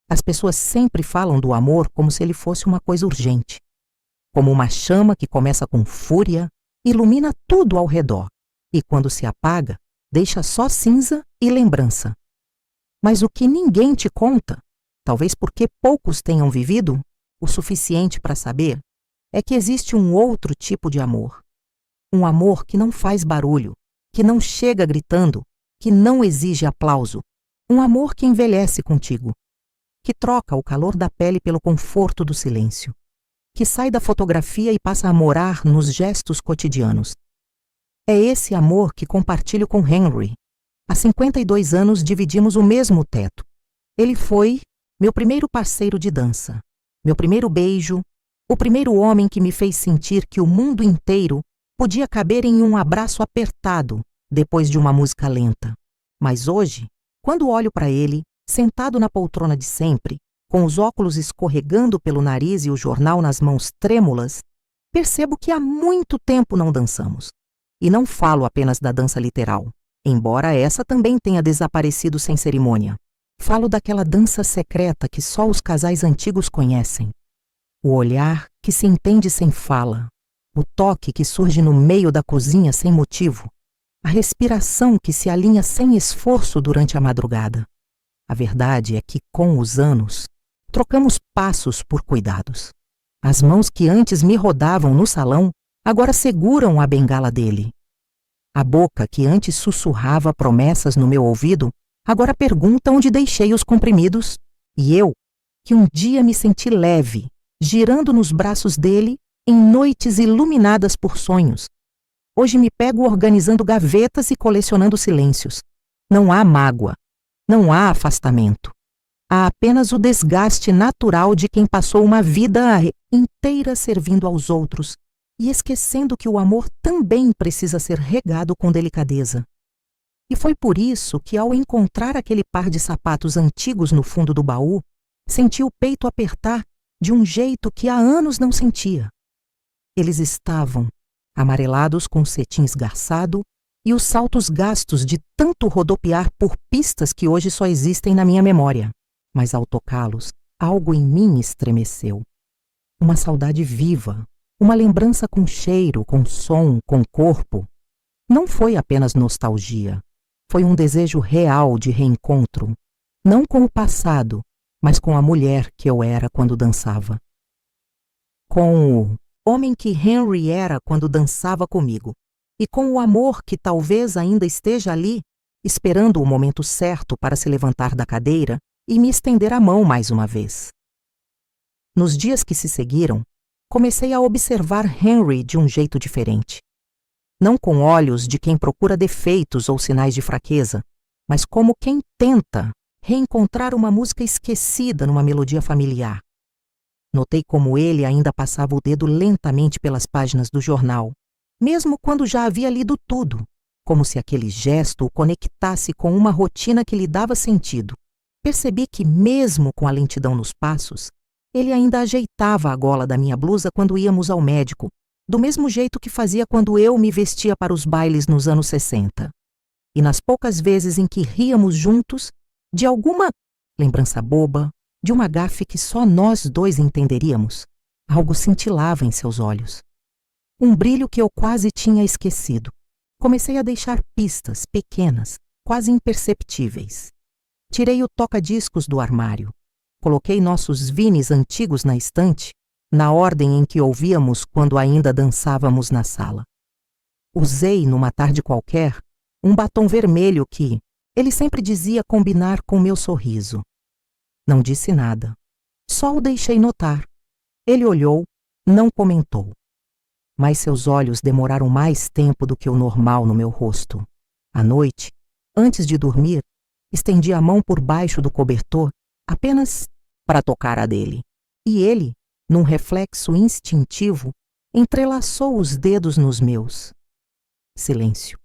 As pessoas sempre falam do amor como se ele fosse uma coisa urgente, como uma chama que começa com fúria, ilumina tudo ao redor e, quando se apaga, deixa só cinza e lembrança. Mas o que ninguém te conta, talvez porque poucos tenham vivido o suficiente para saber, é que existe um outro tipo de amor. Um amor que não faz barulho, que não chega gritando, que não exige aplauso. Um amor que envelhece contigo, que troca o calor da pele pelo conforto do silêncio, que sai da fotografia e passa a morar nos gestos cotidianos. É esse amor que compartilho com Henry. Há 52 anos dividimos o mesmo teto. Ele foi meu primeiro parceiro de dança, meu primeiro beijo, o primeiro homem que me fez sentir que o mundo inteiro podia caber em um abraço apertado depois de uma música lenta. Mas hoje, quando olho para ele, sentado na poltrona de sempre, com os óculos escorregando pelo nariz e o jornal nas mãos trêmulas, percebo que há muito tempo não dançamos. E não falo apenas da dança literal, embora essa também tenha desaparecido sem cerimônia. Falo daquela dança secreta que só os casais antigos conhecem. O olhar que se entende sem fala, o toque que surge no meio da cozinha sem motivo, a respiração que se alinha sem esforço durante a madrugada. A verdade é que, com os anos, trocamos passos por cuidados. As mãos que antes me rodavam no salão, agora seguram a bengala dele. A boca que antes sussurrava promessas no meu ouvido, agora pergunta onde deixei os comprimidos. E eu, que um dia me senti leve, girando nos braços dele em noites iluminadas por sonhos, hoje me pego organizando gavetas e colecionando silêncios. Não há mágoa, não há afastamento. Há apenas o desgaste natural de quem passou uma vida inteira servindo aos outros e esquecendo que o amor também precisa ser regado com delicadeza. E foi por isso que, ao encontrar aquele par de sapatos antigos no fundo do baú, senti o peito apertar de um jeito que há anos não sentia. Eles estavam amarelados com cetim esgarçado e os saltos gastos de tanto rodopiar por pistas que hoje só existem na minha memória. Mas ao tocá-los, algo em mim estremeceu. Uma saudade viva, uma lembrança com cheiro, com som, com corpo. Não foi apenas nostalgia. Foi um desejo real de reencontro, não com o passado, mas com a mulher que eu era quando dançava. Com o homem que Henry era quando dançava comigo, e com o amor que talvez ainda esteja ali, esperando o momento certo para se levantar da cadeira e me estender a mão mais uma vez. Nos dias que se seguiram, comecei a observar Henry de um jeito diferente. Não com olhos de quem procura defeitos ou sinais de fraqueza, mas como quem tenta reencontrar uma música esquecida numa melodia familiar. Notei como ele ainda passava o dedo lentamente pelas páginas do jornal, mesmo quando já havia lido tudo, como se aquele gesto o conectasse com uma rotina que lhe dava sentido. Percebi que, mesmo com a lentidão nos passos, ele ainda ajeitava a gola da minha blusa quando íamos ao médico, do mesmo jeito que fazia quando eu me vestia para os bailes nos anos 60. E nas poucas vezes em que ríamos juntos, de alguma lembrança boba, de uma gafe que só nós dois entenderíamos, algo cintilava em seus olhos. Um brilho que eu quase tinha esquecido. Comecei a deixar pistas pequenas, quase imperceptíveis. Tirei o toca-discos do armário. Coloquei nossos vinis antigos na estante, na ordem em que ouvíamos quando ainda dançávamos na sala. Usei, numa tarde qualquer, um batom vermelho que ele sempre dizia combinar com meu sorriso. Não disse nada. Só o deixei notar. Ele olhou, não comentou. Mas seus olhos demoraram mais tempo do que o normal no meu rosto. À noite, antes de dormir, estendi a mão por baixo do cobertor, apenas para tocar a dele. E ele, num reflexo instintivo, entrelaçou os dedos nos meus. Silêncio.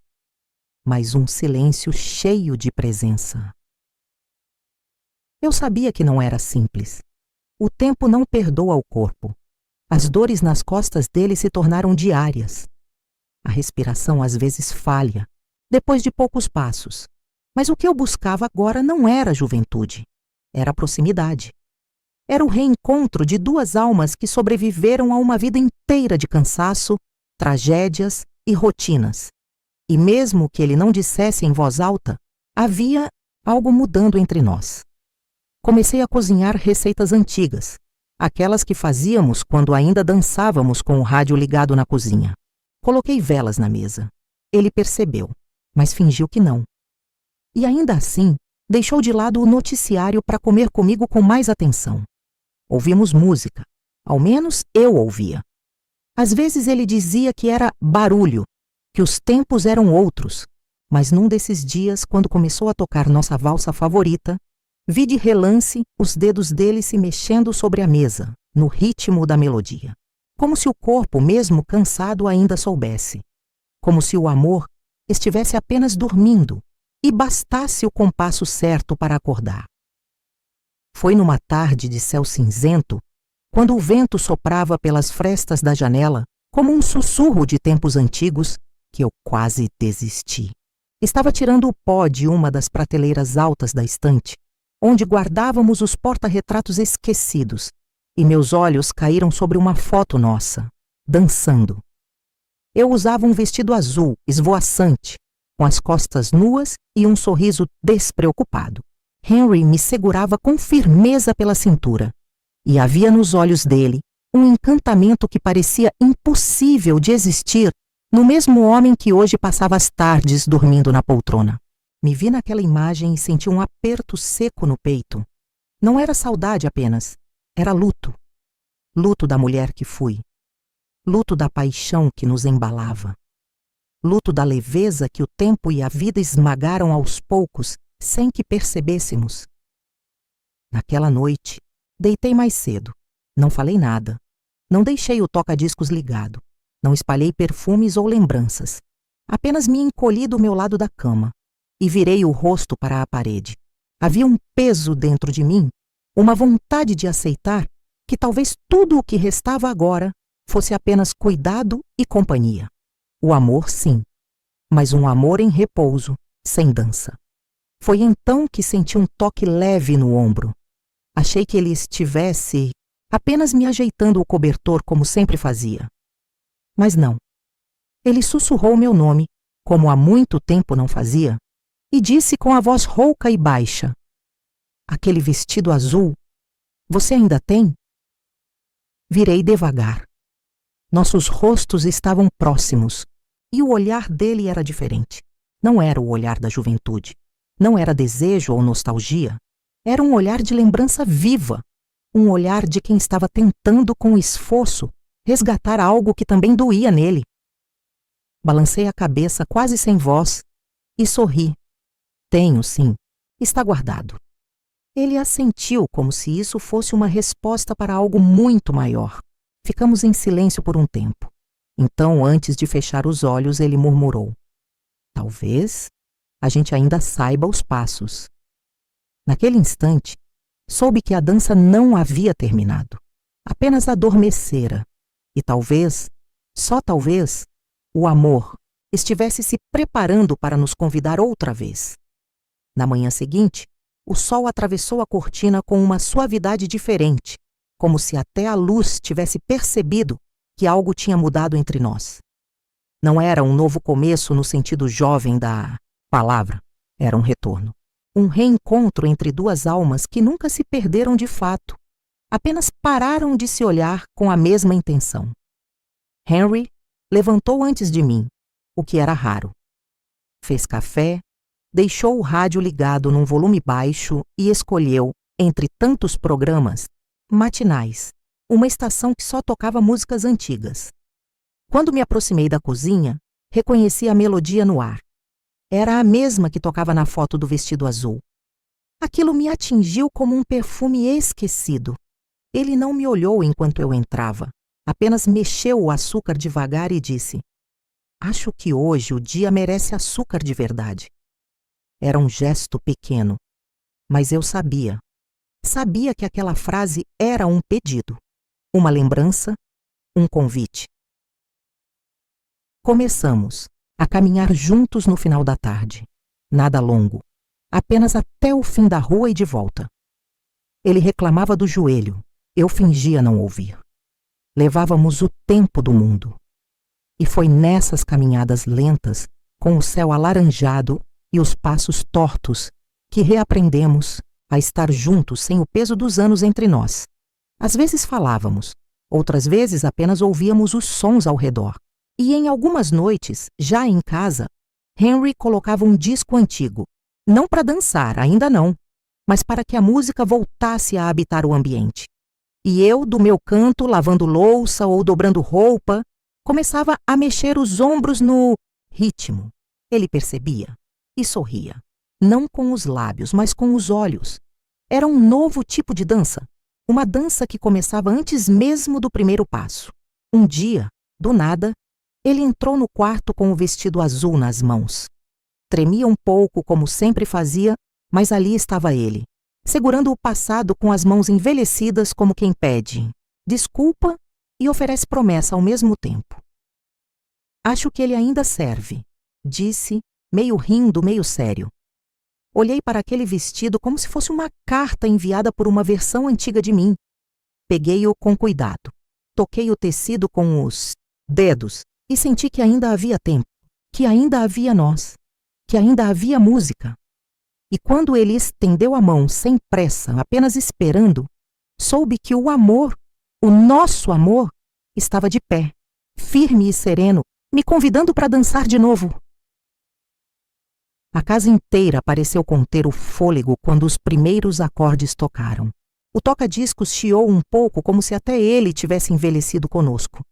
Mas um silêncio cheio de presença. Eu sabia que não era simples. O tempo não perdoa o corpo. As dores nas costas dele se tornaram diárias. A respiração às vezes falha, depois de poucos passos. Mas o que eu buscava agora não era juventude. Era a proximidade. Era o reencontro de duas almas que sobreviveram a uma vida inteira de cansaço, tragédias e rotinas. E mesmo que ele não dissesse em voz alta, havia algo mudando entre nós. Comecei a cozinhar receitas antigas, aquelas que fazíamos quando ainda dançávamos com o rádio ligado na cozinha. Coloquei velas na mesa. Ele percebeu, mas fingiu que não. E ainda assim, deixou de lado o noticiário para comer comigo com mais atenção. Ouvimos música. Ao menos eu ouvia. Às vezes ele dizia que era barulho, que os tempos eram outros, mas num desses dias, quando começou a tocar nossa valsa favorita, vi de relance os dedos dele se mexendo sobre a mesa, no ritmo da melodia. Como se o corpo, mesmo cansado, ainda soubesse. Como se o amor estivesse apenas dormindo e bastasse o compasso certo para acordar. Foi numa tarde de céu cinzento, quando o vento soprava pelas frestas da janela, como um sussurro de tempos antigos, que eu quase desisti. Estava tirando o pó de uma das prateleiras altas da estante, onde guardávamos os porta-retratos esquecidos, e meus olhos caíram sobre uma foto nossa, dançando. Eu usava um vestido azul, esvoaçante, com as costas nuas e um sorriso despreocupado. Henry me segurava com firmeza pela cintura, e havia nos olhos dele um encantamento que parecia impossível de existir no mesmo homem que hoje passava as tardes dormindo na poltrona. Me vi naquela imagem e senti um aperto seco no peito. Não era saudade apenas, era luto. Luto da mulher que fui. Luto da paixão que nos embalava. Luto da leveza que o tempo e a vida esmagaram aos poucos, sem que percebêssemos. Naquela noite, deitei mais cedo. Não falei nada. Não deixei o toca-discos ligado. Não espalhei perfumes ou lembranças. Apenas me encolhi do meu lado da cama e virei o rosto para a parede. Havia um peso dentro de mim, uma vontade de aceitar que talvez tudo o que restava agora fosse apenas cuidado e companhia. O amor, sim, mas um amor em repouso, sem dança. Foi então que senti um toque leve no ombro. Achei que ele estivesse apenas me ajeitando o cobertor como sempre fazia. Mas não. Ele sussurrou meu nome, como há muito tempo não fazia, e disse com a voz rouca e baixa: "Aquele vestido azul, você ainda tem?" Virei devagar. Nossos rostos estavam próximos, e o olhar dele era diferente. Não era o olhar da juventude. Não era desejo ou nostalgia. Era um olhar de lembrança viva. Um olhar de quem estava tentando com esforço resgatar algo que também doía nele. Balancei a cabeça quase sem voz e sorri. Tenho, sim. Está guardado. Ele assentiu como se isso fosse uma resposta para algo muito maior. Ficamos em silêncio por um tempo. Então, antes de fechar os olhos, ele murmurou: "Talvez a gente ainda saiba os passos." Naquele instante, soube que a dança não havia terminado. Apenas adormecera. E talvez, só talvez, o amor estivesse se preparando para nos convidar outra vez. Na manhã seguinte, o sol atravessou a cortina com uma suavidade diferente, como se até a luz tivesse percebido que algo tinha mudado entre nós. Não era um novo começo no sentido jovem da palavra, era um retorno. Um reencontro entre duas almas que nunca se perderam de fato, apenas pararam de se olhar com a mesma intenção. Henry levantou antes de mim, o que era raro. Fez café, deixou o rádio ligado num volume baixo e escolheu, entre tantos programas, matinais, uma estação que só tocava músicas antigas. Quando me aproximei da cozinha, reconheci a melodia no ar. Era a mesma que tocava na foto do vestido azul. Aquilo me atingiu como um perfume esquecido. Ele não me olhou enquanto eu entrava, apenas mexeu o açúcar devagar e disse: "Acho que hoje o dia merece açúcar de verdade." Era um gesto pequeno, mas eu sabia. Sabia que aquela frase era um pedido, uma lembrança, um convite. Começamos a caminhar juntos no final da tarde. Nada longo, apenas até o fim da rua e de volta. Ele reclamava do joelho. Eu fingia não ouvir. Levávamos o tempo do mundo. E foi nessas caminhadas lentas, com o céu alaranjado e os passos tortos, que reaprendemos a estar juntos sem o peso dos anos entre nós. Às vezes falávamos, outras vezes apenas ouvíamos os sons ao redor. E em algumas noites, já em casa, Henry colocava um disco antigo, não para dançar, ainda não, mas para que a música voltasse a habitar o ambiente. E eu, do meu canto, lavando louça ou dobrando roupa, começava a mexer os ombros no ritmo. Ele percebia e sorria, não com os lábios, mas com os olhos. Era um novo tipo de dança, uma dança que começava antes mesmo do primeiro passo. Um dia, do nada, ele entrou no quarto com o vestido azul nas mãos. Tremia um pouco, como sempre fazia, mas ali estava ele, segurando o passado com as mãos envelhecidas como quem pede desculpa e oferece promessa ao mesmo tempo. Acho que ele ainda serve, disse, meio rindo, meio sério. Olhei para aquele vestido como se fosse uma carta enviada por uma versão antiga de mim. Peguei-o com cuidado. Toquei o tecido com os dedos e senti que ainda havia tempo, que ainda havia nós, que ainda havia música. E quando ele estendeu a mão sem pressa, apenas esperando, soube que o amor, o nosso amor, estava de pé, firme e sereno, me convidando para dançar de novo. A casa inteira pareceu conter o fôlego quando os primeiros acordes tocaram. O toca-discos chiou um pouco, como se até ele tivesse envelhecido conosco.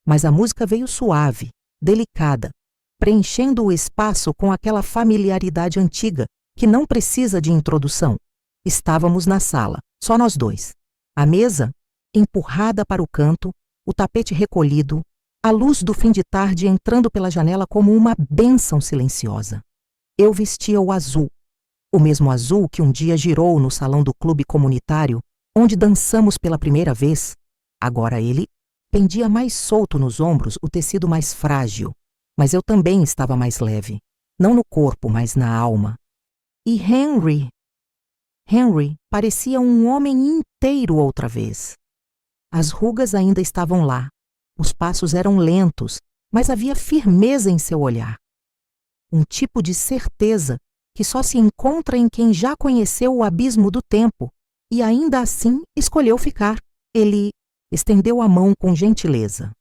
Mas a música veio suave, delicada, preenchendo o espaço com aquela familiaridade antiga que não precisa de introdução. Estávamos na sala, só nós dois. A mesa, empurrada para o canto, o tapete recolhido, a luz do fim de tarde entrando pela janela como uma bênção silenciosa. Eu vestia o azul, o mesmo azul que um dia girou no salão do clube comunitário, onde dançamos pela primeira vez. Agora ele pendia mais solto nos ombros, o tecido mais frágil, mas eu também estava mais leve, não no corpo, mas na alma. E Henry parecia um homem inteiro outra vez. As rugas ainda estavam lá, os passos eram lentos, mas havia firmeza em seu olhar. Um tipo de certeza que só se encontra em quem já conheceu o abismo do tempo e ainda assim escolheu ficar. Ele estendeu a mão com gentileza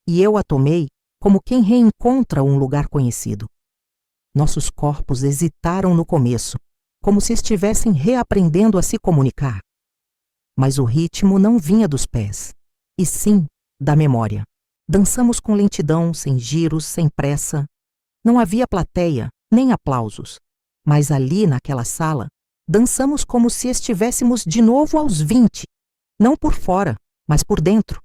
e eu a tomei como quem reencontra um lugar conhecido. Nossos corpos hesitaram no começo, como se estivessem reaprendendo a se comunicar. Mas o ritmo não vinha dos pés, e sim da memória. Dançamos com lentidão, sem giros, sem pressa. Não havia plateia, nem aplausos. Mas ali, naquela sala, dançamos como se estivéssemos de novo aos 20. Não por fora, mas por dentro.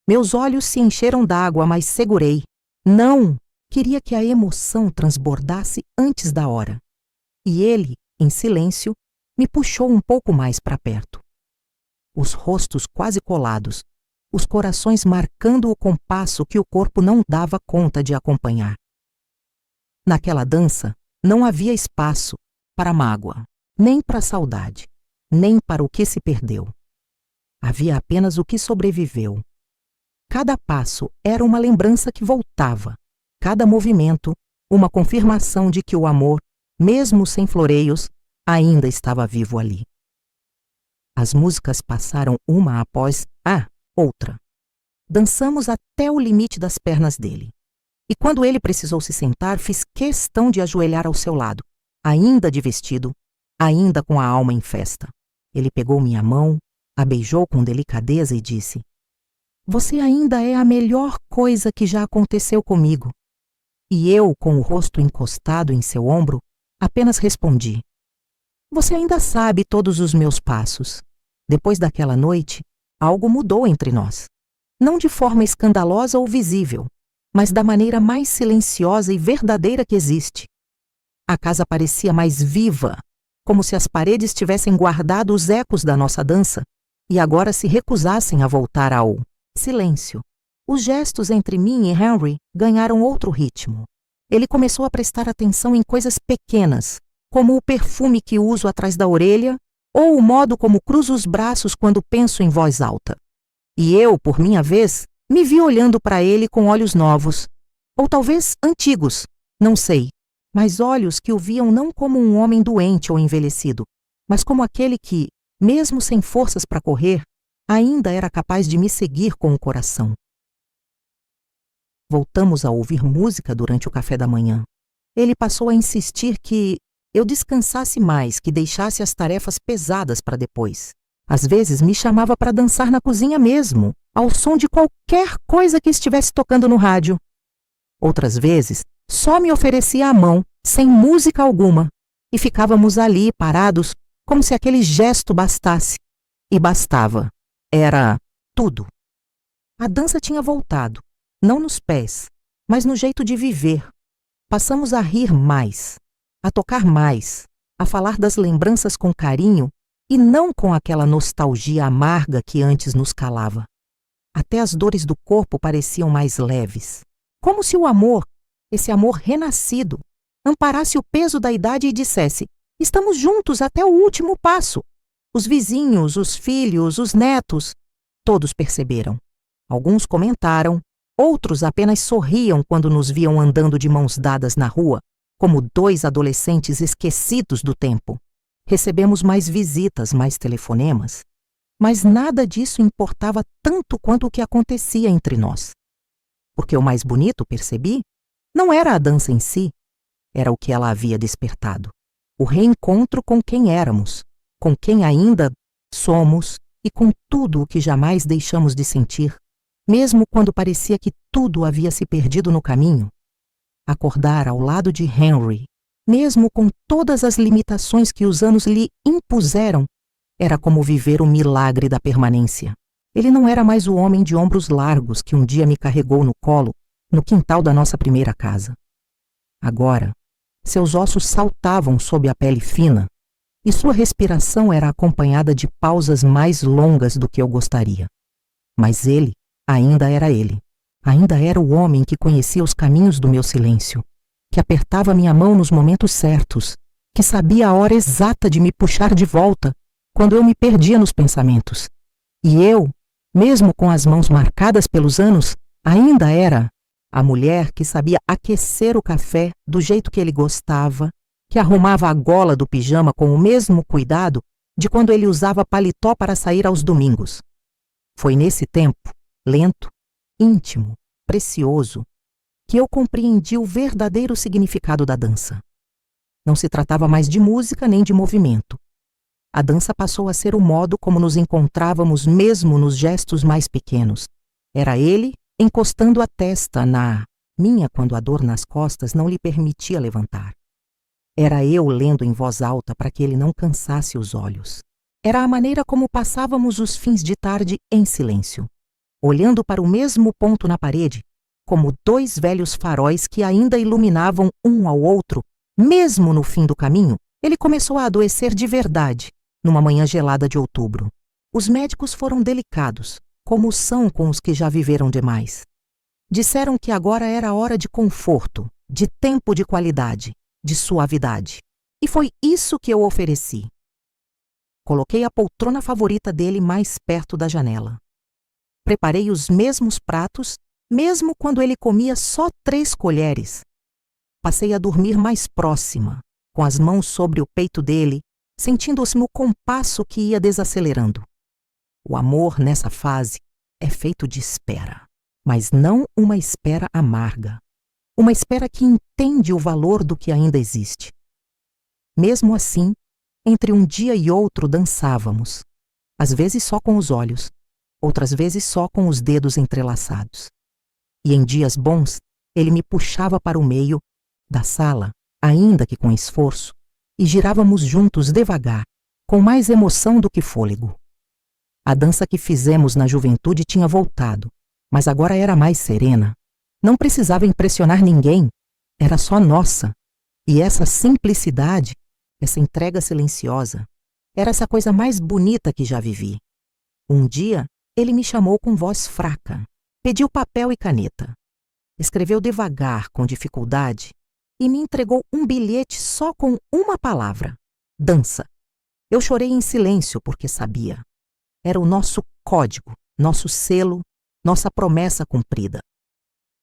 Meus olhos se encheram d'água, mas segurei. Não! Queria que a emoção transbordasse antes da hora. E ele, em silêncio, me puxou um pouco mais para perto. Os rostos quase colados, os corações marcando o compasso que o corpo não dava conta de acompanhar. Naquela dança, não havia espaço para mágoa, nem para saudade, nem para o que se perdeu. Havia apenas o que sobreviveu. Cada passo era uma lembrança que voltava, cada movimento, uma confirmação de que o amor, mesmo sem floreios, ainda estava vivo ali. As músicas passaram uma após a outra. Dançamos até o limite das pernas dele. E quando ele precisou se sentar, fiz questão de ajoelhar ao seu lado, ainda de vestido, ainda com a alma em festa. Ele pegou minha mão, a beijou com delicadeza e disse: "Você ainda é a melhor coisa que já aconteceu comigo." E eu, com o rosto encostado em seu ombro, apenas respondi: "Você ainda sabe todos os meus passos." Depois daquela noite, algo mudou entre nós. Não de forma escandalosa ou visível, mas da maneira mais silenciosa e verdadeira que existe. A casa parecia mais viva, como se as paredes tivessem guardado os ecos da nossa dança e agora se recusassem a voltar ao silêncio. Os gestos entre mim e Henry ganharam outro ritmo. Ele começou a prestar atenção em coisas pequenas, como o perfume que uso atrás da orelha ou o modo como cruzo os braços quando penso em voz alta. E eu, por minha vez, me vi olhando para ele com olhos novos, ou talvez antigos, não sei, mas olhos que o viam não como um homem doente ou envelhecido, mas como aquele que, mesmo sem forças para correr, ainda era capaz de me seguir com o coração. Voltamos a ouvir música durante o café da manhã. Ele passou a insistir que eu descansasse mais, que deixasse as tarefas pesadas para depois. Às vezes me chamava para dançar na cozinha mesmo, ao som de qualquer coisa que estivesse tocando no rádio. Outras vezes, só me oferecia a mão, sem música alguma, e ficávamos ali, parados, como se aquele gesto bastasse. E bastava. Era tudo. A dança tinha voltado, não nos pés, mas no jeito de viver. Passamos a rir mais, a tocar mais, a falar das lembranças com carinho e não com aquela nostalgia amarga que antes nos calava. Até as dores do corpo pareciam mais leves. Como se o amor, esse amor renascido, amparasse o peso da idade e dissesse: estamos juntos até o último passo. Os vizinhos, os filhos, os netos, todos perceberam. Alguns comentaram, outros apenas sorriam quando nos viam andando de mãos dadas na rua, como dois adolescentes esquecidos do tempo. Recebemos mais visitas, mais telefonemas, mas nada disso importava tanto quanto o que acontecia entre nós. Porque o mais bonito, percebi, não era a dança em si, era o que ela havia despertado. O reencontro com quem éramos, com quem ainda somos e com tudo o que jamais deixamos de sentir, mesmo quando parecia que tudo havia se perdido no caminho. Acordar ao lado de Henry, mesmo com todas as limitações que os anos lhe impuseram, era como viver o milagre da permanência. Ele não era mais o homem de ombros largos que um dia me carregou no colo, no quintal da nossa primeira casa. Agora, seus ossos saltavam sob a pele fina, e sua respiração era acompanhada de pausas mais longas do que eu gostaria. Mas ele ainda era ele. Ainda era o homem que conhecia os caminhos do meu silêncio, que apertava minha mão nos momentos certos, que sabia a hora exata de me puxar de volta quando eu me perdia nos pensamentos. E eu, mesmo com as mãos marcadas pelos anos, ainda era a mulher que sabia aquecer o café do jeito que ele gostava, que arrumava a gola do pijama com o mesmo cuidado de quando ele usava paletó para sair aos domingos. Foi nesse tempo, lento, íntimo, precioso, que eu compreendi o verdadeiro significado da dança. Não se tratava mais de música nem de movimento. A dança passou a ser o modo como nos encontrávamos mesmo nos gestos mais pequenos. Era ele encostando a testa na minha quando a dor nas costas não lhe permitia levantar. Era eu lendo em voz alta para que ele não cansasse os olhos. Era a maneira como passávamos os fins de tarde em silêncio, olhando para o mesmo ponto na parede, como dois velhos faróis que ainda iluminavam um ao outro, mesmo no fim do caminho. Ele começou a adoecer de verdade, numa manhã gelada de outubro. Os médicos foram delicados, como são com os que já viveram demais. Disseram que agora era a hora de conforto, de tempo de qualidade, de suavidade. E foi isso que eu ofereci. Coloquei a poltrona favorita dele mais perto da janela. Preparei os mesmos pratos, mesmo quando ele comia só 3 colheres. Passei a dormir mais próxima, com as mãos sobre o peito dele, sentindo-se no compasso que ia desacelerando. O amor, nessa fase, é feito de espera, mas não uma espera amarga. Uma espera que entende o valor do que ainda existe. Mesmo assim, entre um dia e outro dançávamos, às vezes só com os olhos, outras vezes só com os dedos entrelaçados. E em dias bons, ele me puxava para o meio da sala, ainda que com esforço, e girávamos juntos devagar, com mais emoção do que fôlego. A dança que fizemos na juventude tinha voltado, mas agora era mais serena. Não precisava impressionar ninguém, era só nossa. E essa simplicidade, essa entrega silenciosa, era essa coisa mais bonita que já vivi. Um dia, ele me chamou com voz fraca, pediu papel e caneta. Escreveu devagar, com dificuldade, e me entregou um bilhete só com uma palavra: dança. Eu chorei em silêncio porque sabia. Era o nosso código, nosso selo, nossa promessa cumprida.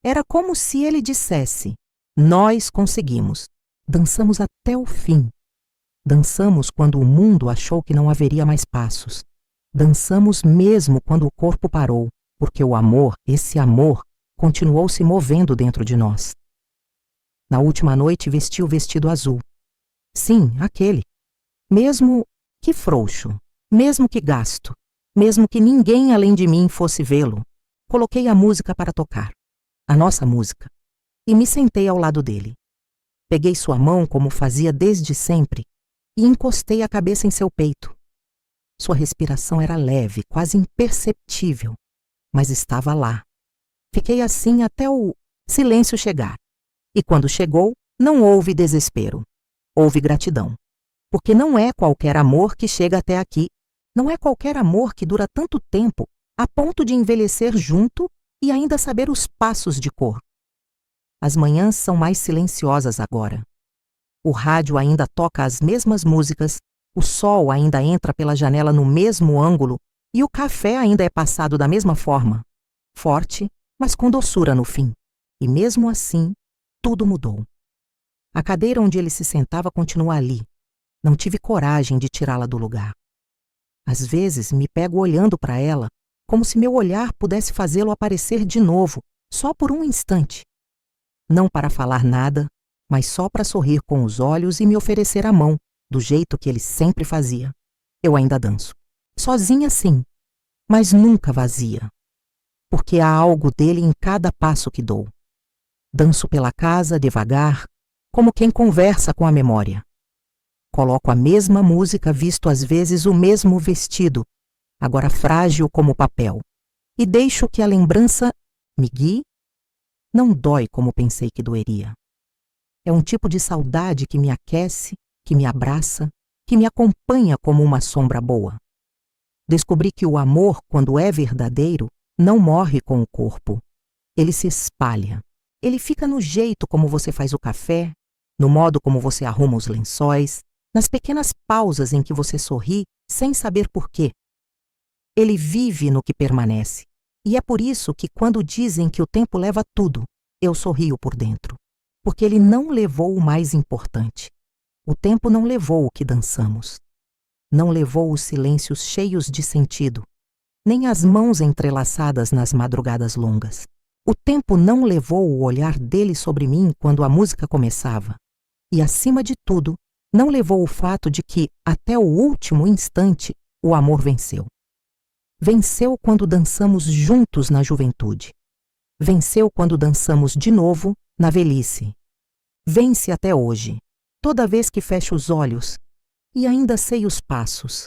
Era como se ele dissesse: nós conseguimos. Dançamos até o fim. Dançamos quando o mundo achou que não haveria mais passos. Dançamos mesmo quando o corpo parou, porque o amor, esse amor, continuou se movendo dentro de nós. Na última noite vesti o vestido azul. Sim, aquele. Mesmo que frouxo, mesmo que gasto, mesmo que ninguém além de mim fosse vê-lo, coloquei a música para tocar, a nossa música, e me sentei ao lado dele. Peguei sua mão como fazia desde sempre e encostei a cabeça em seu peito. Sua respiração era leve, quase imperceptível, mas estava lá. Fiquei assim até o silêncio chegar. E quando chegou, não houve desespero. Houve gratidão. Porque não é qualquer amor que chega até aqui. Não é qualquer amor que dura tanto tempo a ponto de envelhecer junto e ainda saber os passos de cor. As manhãs são mais silenciosas agora. O rádio ainda toca as mesmas músicas, o sol ainda entra pela janela no mesmo ângulo e o café ainda é passado da mesma forma. Forte, mas com doçura no fim. E mesmo assim, tudo mudou. A cadeira onde ele se sentava continua ali. Não tive coragem de tirá-la do lugar. Às vezes me pego olhando para ela, como se meu olhar pudesse fazê-lo aparecer de novo, só por um instante. Não para falar nada, mas só para sorrir com os olhos e me oferecer a mão, do jeito que ele sempre fazia. Eu ainda danço. Sozinha sim, mas nunca vazia. Porque há algo dele em cada passo que dou. Danço pela casa, devagar, como quem conversa com a memória. Coloco a mesma música, visto às vezes o mesmo vestido, agora frágil como papel, e deixo que a lembrança me guie. Não dói como pensei que doeria. É um tipo de saudade que me aquece, que me abraça, que me acompanha como uma sombra boa. Descobri que o amor, quando é verdadeiro, não morre com o corpo. Ele se espalha. Ele fica no jeito como você faz o café, no modo como você arruma os lençóis, nas pequenas pausas em que você sorri sem saber por quê. Ele vive no que permanece. E é por isso que quando dizem que o tempo leva tudo, eu sorrio por dentro. Porque ele não levou o mais importante. O tempo não levou o que dançamos. Não levou os silêncios cheios de sentido, nem as mãos entrelaçadas nas madrugadas longas. O tempo não levou o olhar dele sobre mim quando a música começava. E, acima de tudo, não levou o fato de que, até o último instante, o amor venceu. Venceu quando dançamos juntos na juventude. Venceu quando dançamos de novo na velhice. Vence até hoje, toda vez que fecho os olhos e ainda sei os passos.